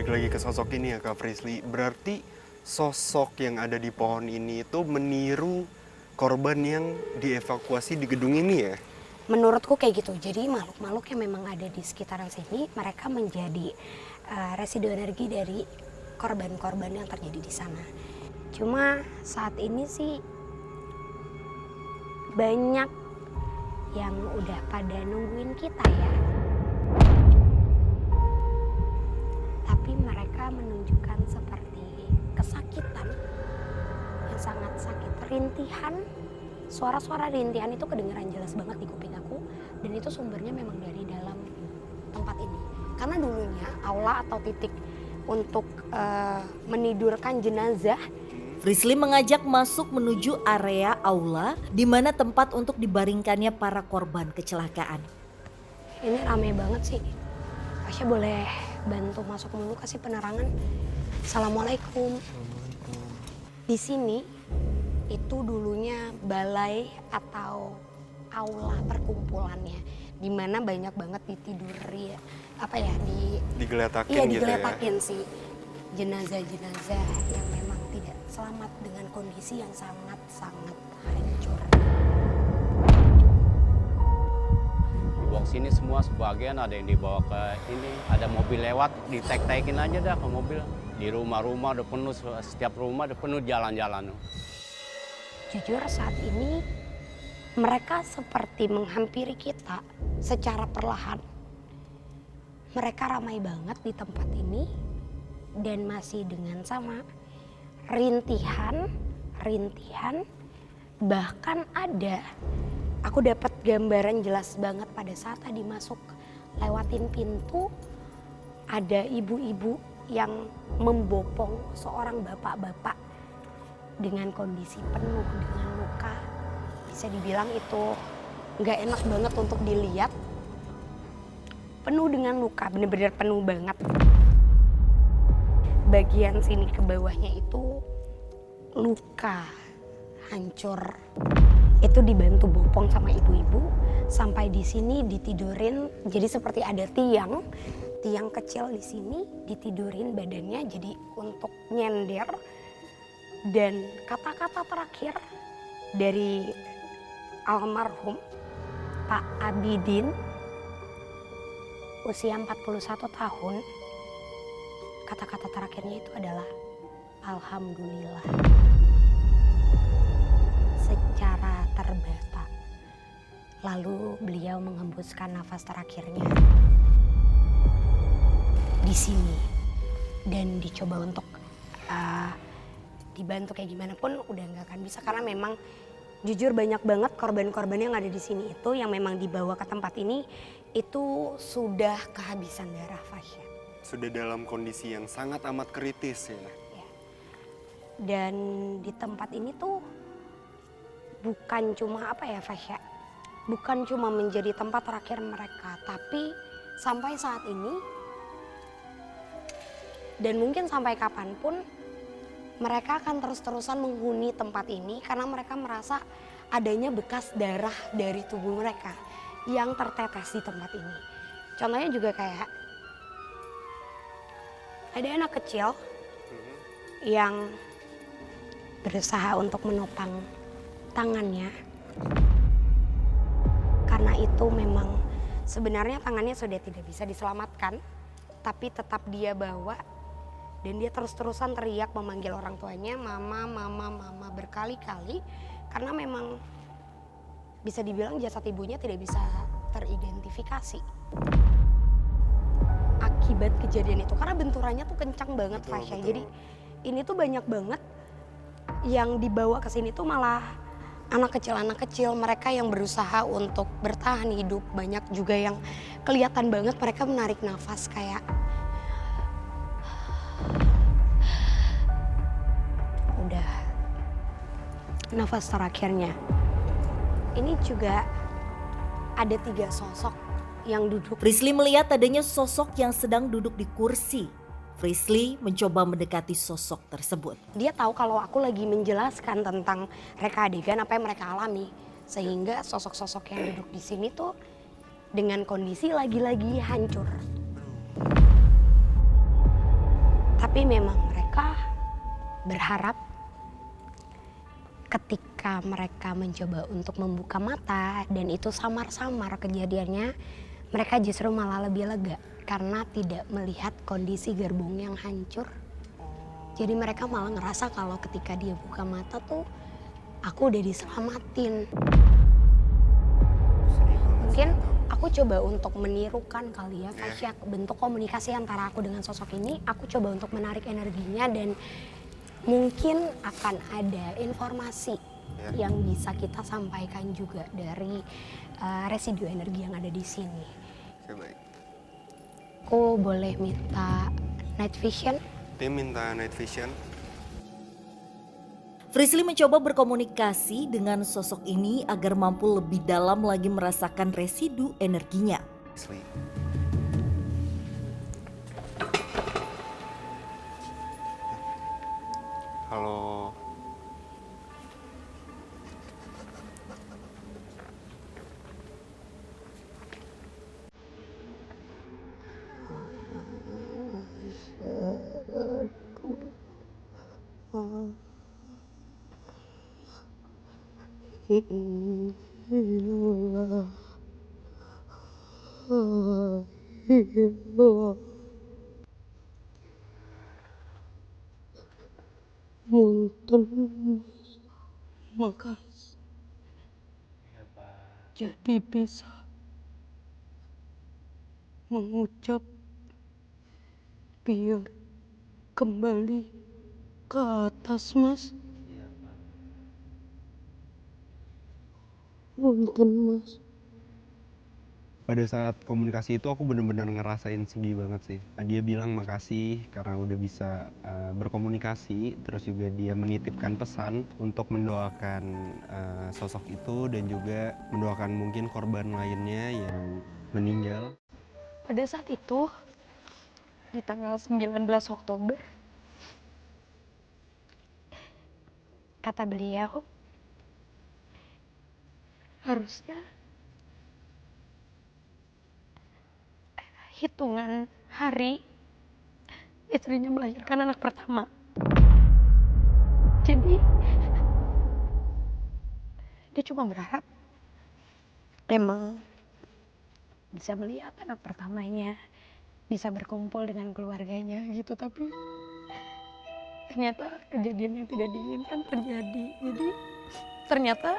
balik lagi ke sosok ini ya Kak Frisly. Berarti sosok yang ada di pohon ini itu meniru korban yang dievakuasi di gedung ini ya? Menurutku kayak gitu. Jadi makhluk-makhluk yang memang ada di sekitaran sini, mereka menjadi residu energi dari korban-korban yang terjadi di sana. Cuma saat ini sih banyak yang udah pada nungguin kita ya. Tapi mereka menunjukkan seperti kesakitan yang sangat sakit, rintihan. Suara-suara rintihan itu kedengaran jelas banget di kuping aku, dan itu sumbernya memang dari dalam tempat ini. Karena dulunya aula atau titik untuk menidurkan jenazah. Frisly mengajak masuk menuju area aula di mana tempat untuk dibaringkannya para korban kecelakaan. Ini ramai banget sih. Tasya boleh bantu masuk dulu, kasih penerangan. Assalamualaikum. Di sini itu dulunya balai atau aula perkumpulannya, di mana banyak banget ditiduri Digeletakin iya, gitu ya? digeletakin sih jenazah-jenazah yang memang tidak selamat dengan kondisi yang sangat-sangat hancur. Dibawa ke sini semua, sebagian ada yang dibawa ke ini, ada mobil lewat, ditek-tekin aja dah ke mobil. Di rumah-rumah udah penuh, setiap rumah udah penuh jalan-jalan. Jujur saat ini mereka seperti menghampiri kita secara perlahan. Mereka ramai banget di tempat ini dan masih dengan sama rintihan, bahkan ada, aku dapat gambaran jelas banget pada saat tadi masuk lewatin pintu, ada ibu-ibu yang membopong seorang bapak-bapak dengan kondisi penuh dengan luka. Bisa dibilang itu nggak enak banget untuk dilihat. Penuh dengan luka, bener-bener penuh banget. Bagian sini ke bawahnya itu luka, hancur. Itu dibantu bopong sama ibu-ibu. Sampai di sini ditidurin, jadi seperti ada tiang kecil di sini, ditidurin badannya jadi untuk nyender. Dan kata-kata terakhir dari almarhum Pak Abidin, usia 41 tahun, kata-kata terakhirnya itu adalah Alhamdulillah. Secara terbata. Lalu beliau menghembuskan nafas terakhirnya di sini. Dan dicoba untuk dibantu kayak gimana pun udah nggak akan bisa, karena memang jujur banyak banget korban-korban yang ada di sini itu yang memang dibawa ke tempat ini itu sudah kehabisan darah, Fasya. Sudah dalam kondisi yang sangat amat kritis ya. Dan di tempat ini tuh bukan cuma Fasya, bukan cuma menjadi tempat terakhir mereka, tapi sampai saat ini dan mungkin sampai kapanpun mereka akan terus-terusan menghuni tempat ini karena mereka merasa adanya bekas darah dari tubuh mereka yang tertetes di tempat ini. Contohnya juga kayak ada anak kecil yang berusaha untuk menopang tangannya. Karena itu memang sebenarnya tangannya sudah tidak bisa diselamatkan, tapi tetap dia bawa. Dan dia terus-terusan teriak memanggil orang tuanya, mama, mama, mama berkali-kali. Karena memang bisa dibilang jasad ibunya tidak bisa teridentifikasi. Akibat kejadian itu, karena benturannya tuh kencang banget, Fasya. Jadi ini tuh banyak banget yang dibawa ke sini tuh malah anak kecil mereka yang berusaha untuk bertahan hidup. Banyak juga yang kelihatan banget mereka menarik nafas kayak udah nafas terakhirnya. Ini juga ada 3 sosok yang duduk. Frisly melihat adanya sosok yang sedang duduk di kursi. Frisly mencoba mendekati sosok tersebut. Dia tahu kalau aku lagi menjelaskan tentang reka adegan apa yang mereka alami. Sehingga sosok-sosok yang duduk di sini tuh dengan kondisi lagi-lagi hancur. Tapi memang mereka berharap ketika mereka mencoba untuk membuka mata dan itu samar-samar kejadiannya, mereka justru malah lebih lega karena tidak melihat kondisi gerbong yang hancur. Jadi mereka malah ngerasa kalau ketika dia buka mata tuh aku udah diselamatin. Mungkin aku coba untuk menirukan kali ya Fasya, bentuk komunikasi antara aku dengan sosok ini. Aku coba untuk menarik energinya dan mungkin akan ada informasi yang bisa kita sampaikan juga dari residu energi yang ada di sini. Oke, baik. Aku boleh minta night vision? Tim minta night vision. Frisly mencoba berkomunikasi dengan sosok ini agar mampu lebih dalam lagi merasakan residu energinya. Asli. Halo. Punten, makasih. Jadi bisa mengucap biar kembali ke atas, Mas. Punten, Mas. Pada saat komunikasi itu aku bener-bener ngerasain sedih banget sih. Dia bilang makasih karena udah bisa berkomunikasi, terus juga dia menitipkan pesan untuk mendoakan sosok itu dan juga mendoakan mungkin korban lainnya yang meninggal. Pada saat itu, di tanggal 19 Oktober, kata beliau, harusnya hitungan hari istrinya melahirkan anak pertama. Jadi dia cuma berharap emang bisa melihat anak pertamanya, bisa berkumpul dengan keluarganya gitu, tapi ternyata kejadian yang tidak diinginkan terjadi. Jadi ternyata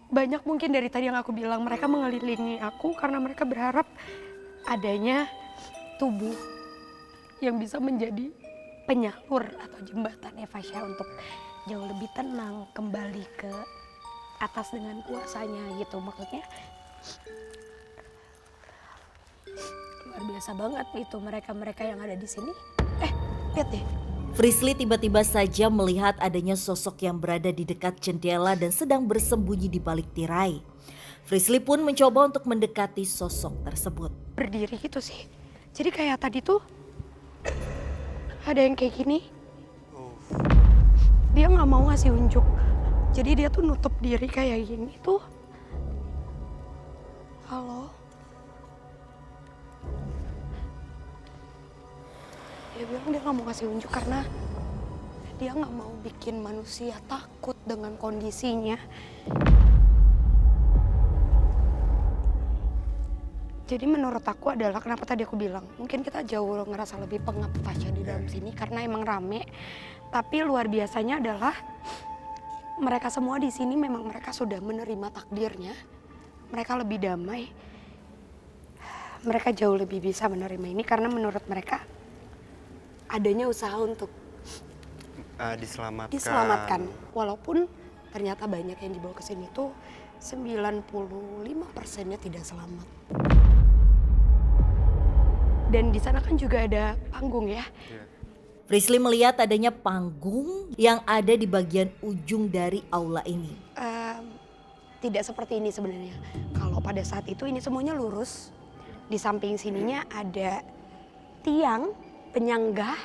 banyak mungkin dari tadi yang aku bilang, mereka mengelilingi aku karena mereka berharap adanya tubuh yang bisa menjadi penyalur atau jembatan Fasya untuk jauh lebih tenang kembali ke atas dengan kuasanya gitu. Maksudnya luar biasa banget itu mereka-mereka yang ada di sini. Lihat deh. Frisly tiba-tiba saja melihat adanya sosok yang berada di dekat jendela dan sedang bersembunyi di balik tirai. Frisly pun mencoba untuk mendekati sosok tersebut. Berdiri gitu sih. Jadi kayak tadi tuh ada yang kayak gini. Dia nggak mau ngasih unjuk. Jadi dia tuh nutup diri kayak gini tuh. Halo. Dia bilang dia nggak mau ngasih unjuk karena dia nggak mau bikin manusia takut dengan kondisinya. Jadi menurut aku adalah kenapa tadi aku bilang mungkin kita jauh ngerasa lebih pengap Fasya di dalam sini karena emang rame. Tapi luar biasanya adalah mereka semua di sini memang mereka sudah menerima takdirnya. Mereka lebih damai. Mereka jauh lebih bisa menerima ini karena menurut mereka adanya usaha untuk diselamatkan. Walaupun ternyata banyak yang dibawa ke sini tuh 95%-nya tidak selamat. Dan di sana kan juga ada panggung ya. Frisly melihat adanya panggung yang ada di bagian ujung dari aula ini. Tidak seperti ini sebenarnya. Kalau pada saat itu ini semuanya lurus. Di samping sininya ada tiang penyangga.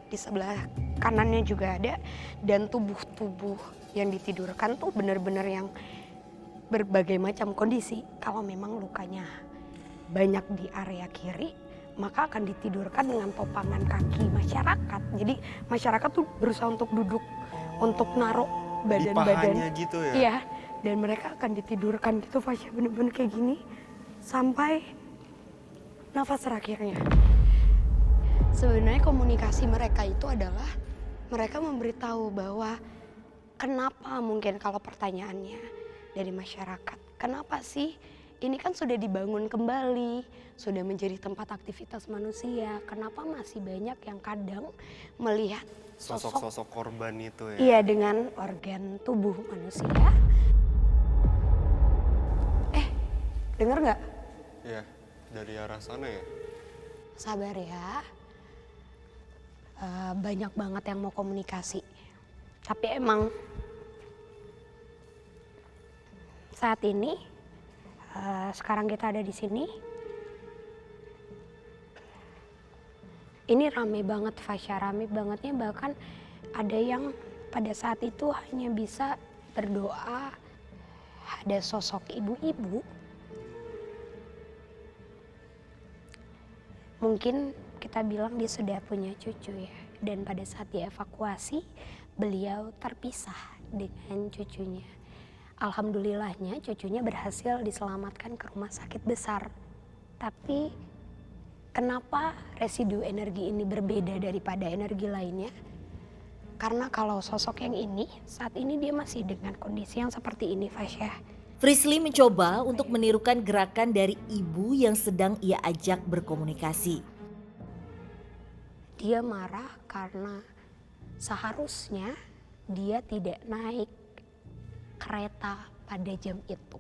Di sebelah kanannya juga ada. Dan tubuh-tubuh yang ditidurkan tuh benar-benar yang berbagai macam kondisi. Kalau memang lukanya banyak di area kiri, maka akan ditidurkan dengan topangan kaki masyarakat. Jadi masyarakat tuh berusaha untuk duduk, untuk naruh Di badan-badan. pahanya gitu ya? Iya, dan mereka akan ditidurkan gitu Fasya, bener-bener kayak gini sampai nafas terakhirnya. Sebenarnya komunikasi mereka itu adalah mereka memberitahu bahwa kenapa, mungkin kalau pertanyaannya dari masyarakat, kenapa sih ini kan sudah dibangun kembali, sudah menjadi tempat aktivitas manusia, kenapa masih banyak yang kadang melihat sosok Sosok-sosok korban itu ya? iya dengan organ tubuh manusia. Dengar nggak? Iya, dari arah sana ya? Sabar ya. Banyak banget yang mau komunikasi. Tapi emang saat ini, sekarang kita ada di sini. Ini rame banget Fasya, rame bangetnya, bahkan ada yang pada saat itu hanya bisa berdoa. Ada sosok ibu-ibu. Mungkin kita bilang dia sudah punya cucu ya. Dan pada saat dievakuasi, beliau terpisah dengan cucunya. Alhamdulillahnya cucunya berhasil diselamatkan ke rumah sakit besar. Tapi kenapa residu energi ini berbeda daripada energi lainnya? Karena kalau sosok yang ini, saat ini dia masih dengan kondisi yang seperti ini Fasya. Frisly mencoba untuk menirukan gerakan dari ibu yang sedang ia ajak berkomunikasi. Dia marah karena seharusnya dia tidak naik kereta pada jam itu.